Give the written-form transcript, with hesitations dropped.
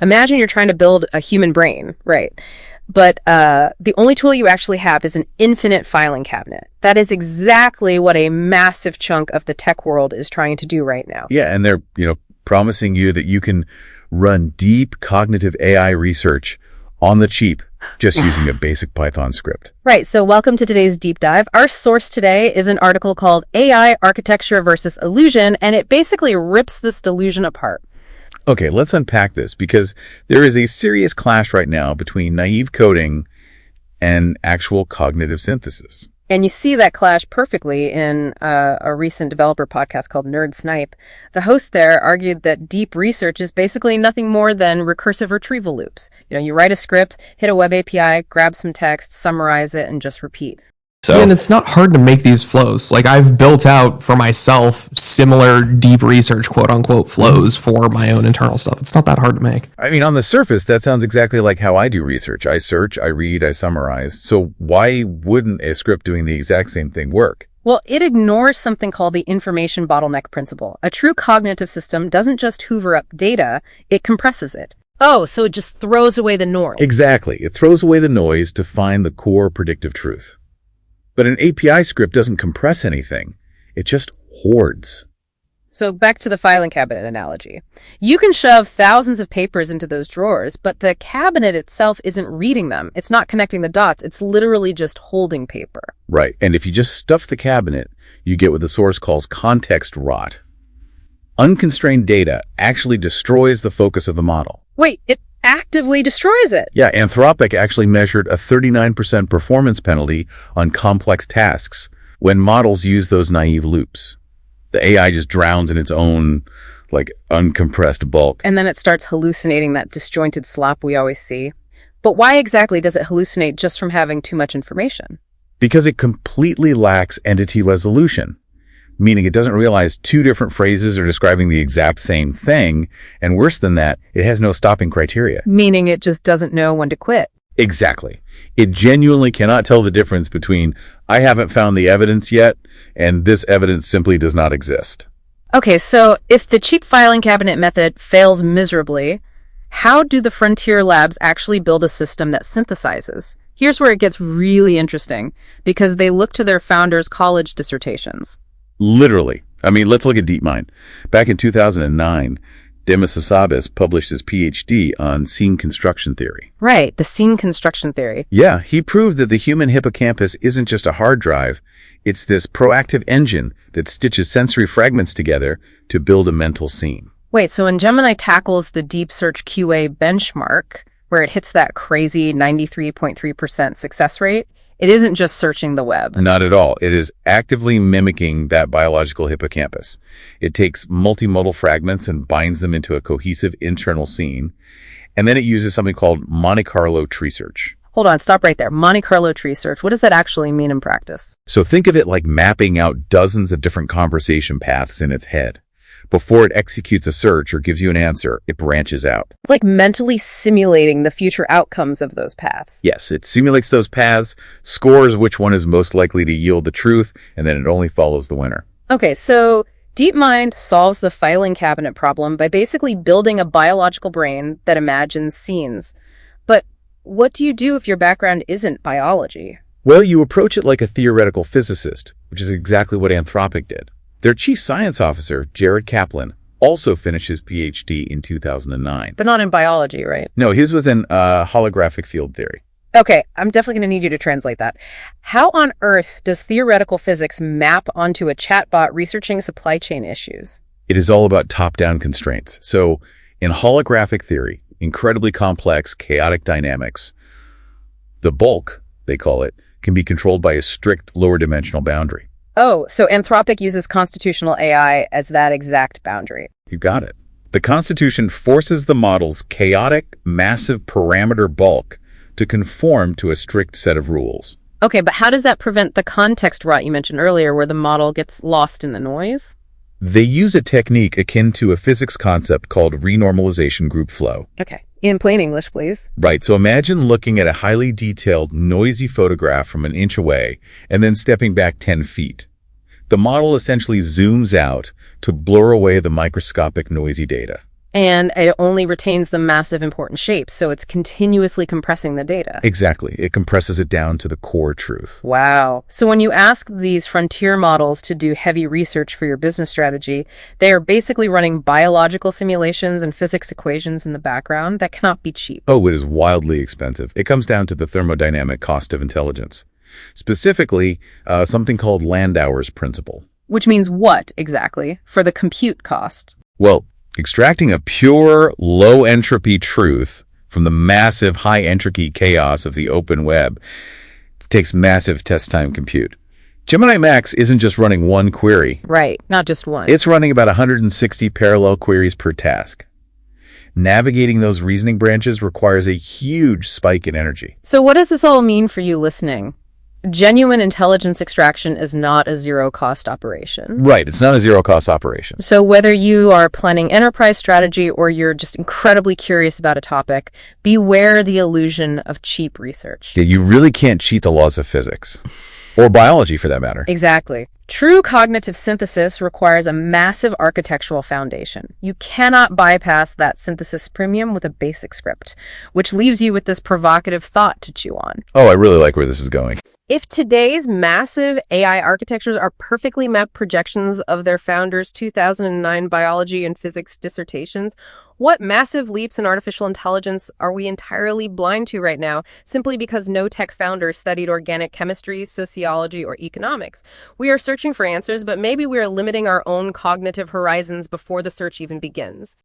Imagine you're trying to build a human brain, right? But the only tool you actually have is an infinite filing cabinet. That is exactly what a massive chunk of the tech world is trying to do right now. Yeah, and they're, promising you that you can run deep cognitive AI research on the cheap just using a basic Python script. Right, so welcome to today's deep dive. Our source today is an article called AI Architecture versus Illusion, and it basically rips this delusion apart. Okay, let's unpack this because there is a serious clash right now between naive coding and actual cognitive synthesis. And you see that clash perfectly in a recent developer podcast called Nerd Snipe. The host there argued that deep research is basically nothing more than recursive retrieval loops. You write a script, hit a web API, grab some text, summarize it, and just repeat. And it's not hard to make these flows. Like, I've built out for myself similar deep research, quote unquote, flows for my own internal stuff. It's not that hard to make. I mean, on the surface, that sounds exactly like how I do research. I search, I read, I summarize. So why wouldn't a script doing the exact same thing work? Well, it ignores something called the information bottleneck principle. A true cognitive system doesn't just hoover up data, it compresses it. Oh, so it just throws away the noise. Exactly. It throws away the noise to find the core predictive truth. But an API script doesn't compress anything. It just hoards. So back to the filing cabinet analogy. You can shove thousands of papers into those drawers, but the cabinet itself isn't reading them. It's not connecting the dots. It's literally just holding paper. Right. And if you just stuff the cabinet, you get what the source calls context rot. Unconstrained data actually destroys the focus of the model. Wait, it actively destroys it? Yeah, Anthropic actually measured a 39% performance penalty on complex tasks when models use those naive loops. The AI just drowns in its own, uncompressed bulk. And then it starts hallucinating that disjointed slop we always see. But why exactly does it hallucinate just from having too much information? Because it completely lacks entity resolution. Meaning it doesn't realize two different phrases are describing the exact same thing, and worse than that, it has no stopping criteria. Meaning it just doesn't know when to quit. Exactly. It genuinely cannot tell the difference between, I haven't found the evidence yet, and this evidence simply does not exist. Okay, so if the cheap filing cabinet method fails miserably, how do the frontier labs actually build a system that synthesizes? Here's where it gets really interesting, because they look to their founders' college dissertations. Literally. I mean, let's look at DeepMind. Back in 2009, Demis Hassabis published his PhD on scene construction theory. Right, the scene construction theory. Yeah, he proved that the human hippocampus isn't just a hard drive. It's this proactive engine that stitches sensory fragments together to build a mental scene. Wait, so when Gemini tackles the deep search QA benchmark, where it hits that crazy 93.3% success rate, it isn't just searching the web. Not at all. It is actively mimicking that biological hippocampus. It takes multimodal fragments and binds them into a cohesive internal scene. And then it uses something called Monte Carlo tree search. Hold on, stop right there. Monte Carlo tree search. What does that actually mean in practice? So think of it like mapping out dozens of different conversation paths in its head. Before it executes a search or gives you an answer, it branches out. Like mentally simulating the future outcomes of those paths. Yes, it simulates those paths, scores which one is most likely to yield the truth, and then it only follows the winner. Okay, so DeepMind solves the filing cabinet problem by basically building a biological brain that imagines scenes. But what do you do if your background isn't biology? Well, you approach it like a theoretical physicist, which is exactly what Anthropic did. Their chief science officer, Jared Kaplan, also finished his PhD in 2009. But not in biology, right? No, his was in holographic field theory. Okay, I'm definitely going to need you to translate that. How on earth does theoretical physics map onto a chatbot researching supply chain issues? It is all about top-down constraints. So in holographic theory, incredibly complex, chaotic dynamics, the bulk, they call it, can be controlled by a strict lower dimensional boundary. Oh, so Anthropic uses constitutional AI as that exact boundary. You got it. The Constitution forces the model's chaotic, massive parameter bulk to conform to a strict set of rules. Okay, but how does that prevent the context rot you mentioned earlier where the model gets lost in the noise? They use a technique akin to a physics concept called renormalization group flow. Okay. In plain English, please. Right. So imagine looking at a highly detailed, noisy photograph from an inch away and then stepping back 10 feet. The model essentially zooms out to blur away the microscopic, noisy data. And it only retains the massive important shapes, so it's continuously compressing the data. Exactly. It compresses it down to the core truth. Wow. So when you ask these frontier models to do heavy research for your business strategy, they are basically running biological simulations and physics equations in the background that cannot be cheap. Oh, it is wildly expensive. It comes down to the thermodynamic cost of intelligence. Specifically, something called Landauer's principle. Which means what, exactly, for the compute cost? Well, extracting a pure, low-entropy truth from the massive high-entropy chaos of the open web takes massive test-time compute. Gemini Max isn't just running one query. Right, not just one. It's running about 160 parallel queries per task. Navigating those reasoning branches requires a huge spike in energy. So what does this all mean for you listening? Genuine intelligence extraction is not a zero-cost operation. Right, it's not a zero-cost operation. So whether you are planning enterprise strategy or you're just incredibly curious about a topic, beware the illusion of cheap research. Yeah, you really can't cheat the laws of physics. Or biology, for that matter. Exactly. True cognitive synthesis requires a massive architectural foundation. You cannot bypass that synthesis premium with a basic script, which leaves you with this provocative thought to chew on. Oh, I really like where this is going. If today's massive AI architectures are perfectly mapped projections of their founders' 2009 biology and physics dissertations, what massive leaps in artificial intelligence are we entirely blind to right now simply because no tech founder studied organic chemistry, sociology, or economics? We are searching for answers, but maybe we are limiting our own cognitive horizons before the search even begins.